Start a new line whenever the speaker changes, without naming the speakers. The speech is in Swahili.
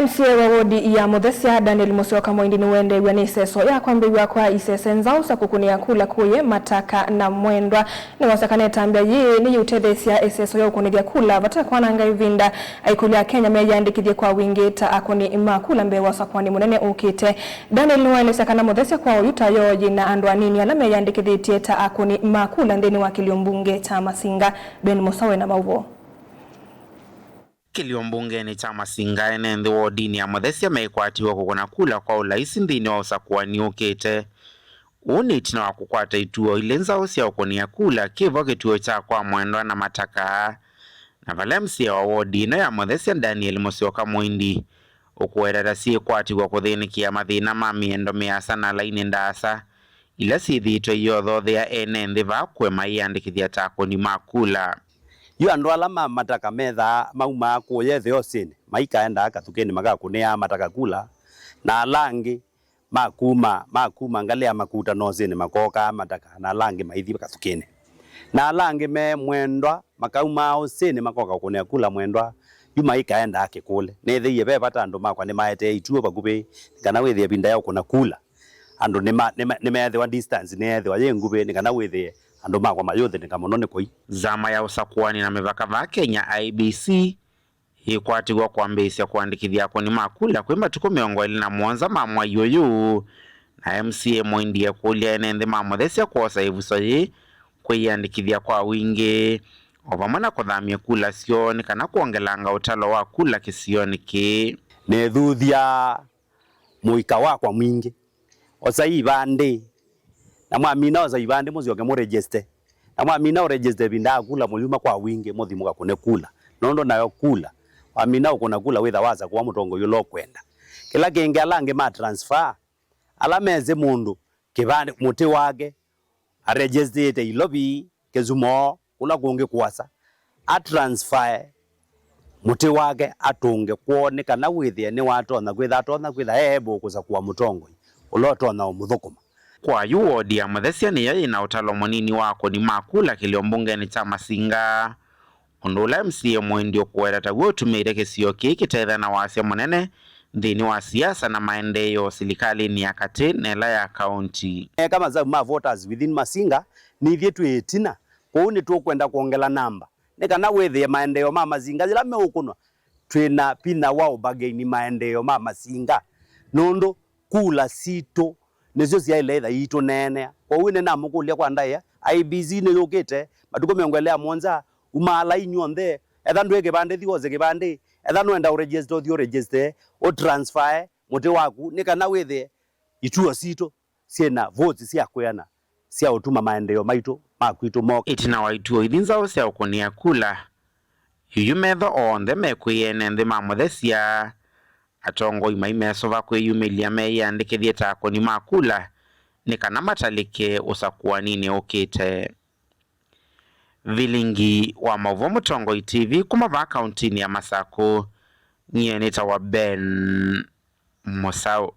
MCA wa wodi ya Muthesia Daniel Musyoka Mwindi niwende gwaneseso ya kwambiwa kwa isesenzao sakukunia kula kuye mataka na mwendwa ni wasakane tambia yi ni yutethesia eseso ya ukunithia kula vatakwana ngaivinda aikulia Kenya meyandikithie kwa wingita akoni makula mbewa sakwani munene ukite Daniel niwende sakana Muthesia kwa yuta yoji na andwa nini ala meyandikithie ta akoni makula ndeni wa kiliombunge cha Masinga Ben Musawe na mauvo
Kiliombunge ni cha Masinga ene wodini ya Muthesia mekwatiwa kukuna kula kwa ulaisi ndini wa usakuani ukite. Unitina wa kukwata ituo ilenza usia ukunia kula kivo kituo cha kwa mwendwa na mataka. Na vale MCA wa wodini ya Muthesia Daniel Musyoka Mwindi. Ukuwerera siye kwatiwa kuthinikia mathina mamiendo miasa na laini ndasa. Ila sithito iyo thothe ya ene ndhiva kwe maiyandikithia takoni makula.
Yu andu ala mataka metha mauma kuye theosini maikaenda akatukeni magakunea mataka kula na alangi makuma ngalia makuta nozini makoka mataka na alangi maithi akatukeni na alangi me mwendwa makauma osini makoka kunea kula mwendwa yu maikaenda akikule nethiye be bata andu makwa ni maete ituo bagubi kana withie binda yao kuna kula andu ni methe wa distance nethe wa yengubi ni kana withie andu makwa mayothe nikamonone koi
zama ya usakuani na mivaka va Kenya IBC hikwatiwa kwambisya kuandikithia koni makula kwi matuku 27 mamwa yoyu na MCA Mwindi ya kulia ene ma Muthesia kuosa ivuso yi kwiandikithia kwa wingi ovamana kuthamia kula sioni kana kuongelanga utalo wa kula kisioni ki
nethuthia muika wakwa mwingi osa ibande na mwamina oza ibande muzioke mu register na mwamina o register binda kula mulima kwa wingi muthimuka kune kula nondo nayo kula mwamina ukuna kula witha waza kwa mutongo yulo kwenda kila kingi alange ma transfer alameze mundu kibande muti wake a register ilobi kezumo kula kungi kwasa a transfer muti wake atunge kuoneka na withie ni watona kwitha hebo kuza kwa mutongo ulotona umuthukuma
kwa wodi ya Muthesia ni yeye na utalo munini wako ni makula kiliombunge ni cha Masinga undula MCA Mwindi okuwera taguo tumire kisio kiki tetha na wasia munene ndini wa siasa na maendeleo serikali ni yakati nela ya county
kama za ma voters within Masinga ni vyetu etina kwa ni tu kwenda kuongela namba nikana wethe maendeleo ma Masinga zila meukunwa twina pina wao bagaini maendeleo ma Masinga nondo kula sito nezio cia iletha itu nene kwa wine na mukulia kwa ndaya IBC ni yukite matuko miongelea monza umala inyonde etha ndweke bande thiwoze kibande etha nwenda uregister thio register o transfer muti waku nikana wethe ituo sito ciena votes cia kuyana cia utuma maendeleo maitu makwitu moka
itina wa ituo ithinza usia ukunia kula yuyu metho onthe mekwiyene nthi ma Muthesia atongo imaimeso vakwiyumilia meyandikithie takoni makula ni kana matalike usakuani ni ukite vilingi wa mauvo Mutongo TV kuma va kauntini ya Masako niye nita wa Ben Musau.